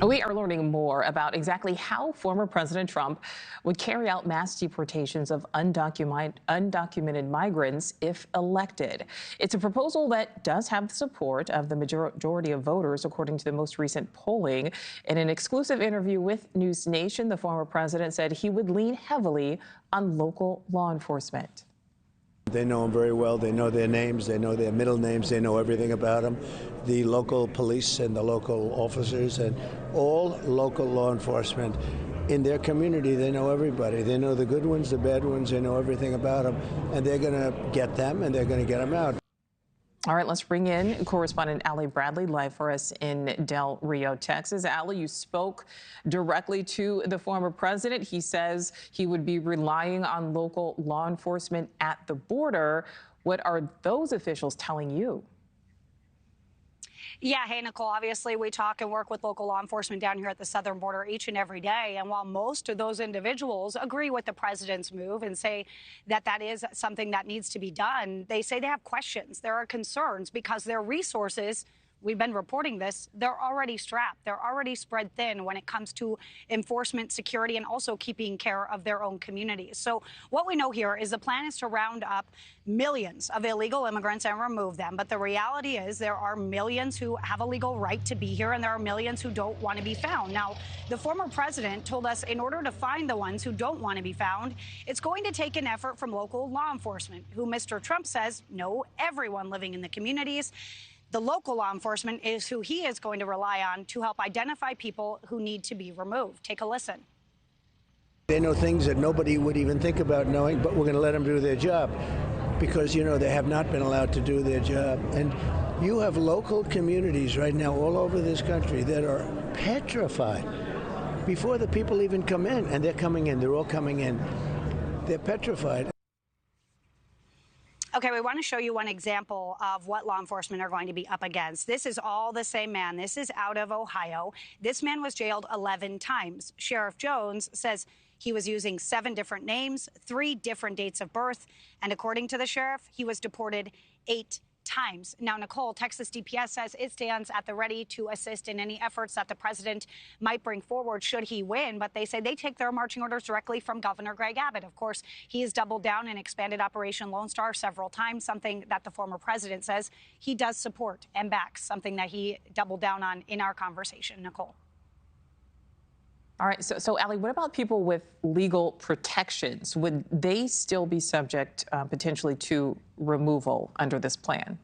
We are learning more about exactly how former President Trump would carry out mass deportations of undocumented migrants if elected. It's a proposal that does have the support of the majority of voters, according to the most recent polling. In an exclusive interview with NewsNation, the former president said he would lean heavily on local law enforcement. They know them very well. They know their names. They know their middle names. They know everything about them. The local police and the local officers and all local law enforcement in their community, they know everybody. They know the good ones, the bad ones. They know everything about them. And they're going to get them, and they're going to get them out. All right, let's bring in correspondent Allie Bradley live for us in Del Rio, Texas. Allie, you spoke directly to the former president. He says he would be relying on local law enforcement at the border. What are those officials telling you? Yeah, hey, Nichole, obviously we talk and work with local law enforcement down here at the southern border each and every day. And while most of those individuals agree with the president's move and say that that is something that needs to be done, they say they have questions. There are concerns because their resources, we've been reporting this, they're already strapped. They're already spread thin when it comes to enforcement, security, and also keeping care of their own communities. So what we know here is the plan is to round up millions of illegal immigrants and remove them. But the reality is there are millions who have a legal right to be here, and there are millions who don't want to be found. Now, the former president told us in order to find the ones who don't want to be found, it's going to take an effort from local law enforcement, who Mr. Trump says know everyone living in the communities. The local law enforcement is who he is going to rely on to help identify people who need to be removed. Take a listen. They know things that nobody would even think about knowing, but we're going to let them do their job because, you know, they have not been allowed to do their job. And you have local communities right now all over this country that are petrified before the people even come in, and they're coming in. They're all coming in. They're petrified. Okay, we want to show you one example of what law enforcement are going to be up against. This is all the same man. This is out of Ohio. This man was jailed 11 times. Sheriff Jones says he was using 7 different names, 3 different dates of birth, and according to the sheriff, he was deported 8 times. Now, Nichole, Texas DPS says it stands at the ready to assist in any efforts that the president might bring forward should he win. But they say they take their marching orders directly from Governor Greg Abbott. Of course, he has doubled down and expanded Operation Lone Star several times, something that the former president says he does support and backs, something that he doubled down on in our conversation. Nichole. All right, so Allie, what about people with legal protections? Would they still be subject potentially to removal under this plan?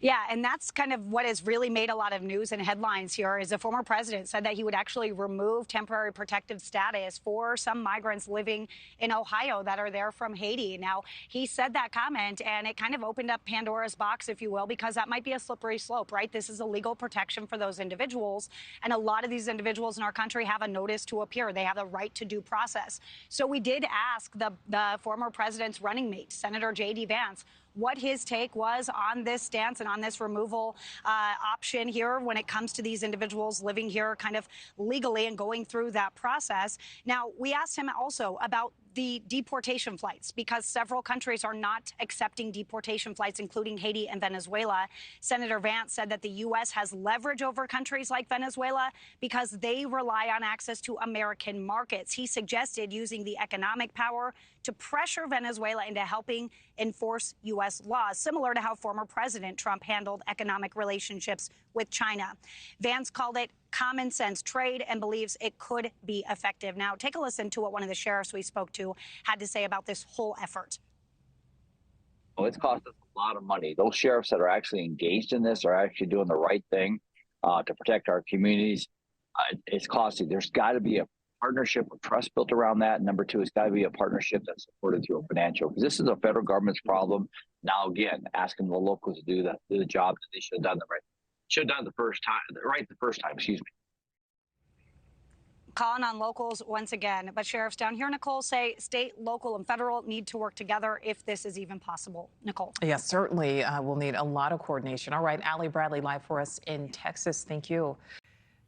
Yeah, and that's kind of what has really made a lot of news and headlines here is the former president said that he would actually remove temporary protective status for some migrants living in Ohio that are there from Haiti. Now, he said that comment, and it kind of opened up Pandora's box, if you will, because that might be a slippery slope, right? This is a legal protection for those individuals, and a lot of these individuals in our country have a notice to appear. They have the right to due process. So we did ask the former president's running mate, Senator J.D. Vance, what his take was on this stance and on this removal option here when it comes to these individuals living here kind of legally and going through that process. Now, we asked him also about the deportation flights because several countries are not accepting deportation flights, including Haiti and Venezuela. Senator Vance said that the U.S. has leverage over countries like Venezuela because they rely on access to American markets. He suggested using the economic power to pressure Venezuela into helping enforce U.S. laws, similar to how former President Trump handled economic relationships with China. Vance called it common sense trade and believes it could be effective. Now, take a listen to what one of the sheriffs we spoke to had to say about this whole effort. Well, it's cost us a lot of money. Those sheriffs that are actually engaged in this are actually doing the right thing to protect our communities. It's costly. There's got to be a partnership of trust built around that. And number 2, it's got to be a partnership that's supported through a financial, because this is a federal government's problem. Now, again, asking the locals to do the job that they should have done the first time, excuse me. Calling on locals once again, but sheriffs down here, Nichole, say state, local, and federal need to work together if this is even possible. Nichole. Yes, certainly we'll need a lot of coordination. All right, Allie Bradley live for us in Texas. Thank you.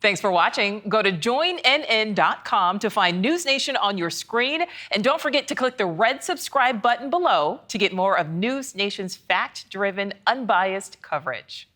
Thanks for watching. Go to joinnn.com to find NewsNation on your screen. And don't forget to click the red subscribe button below to get more of NewsNation's fact-driven, unbiased coverage.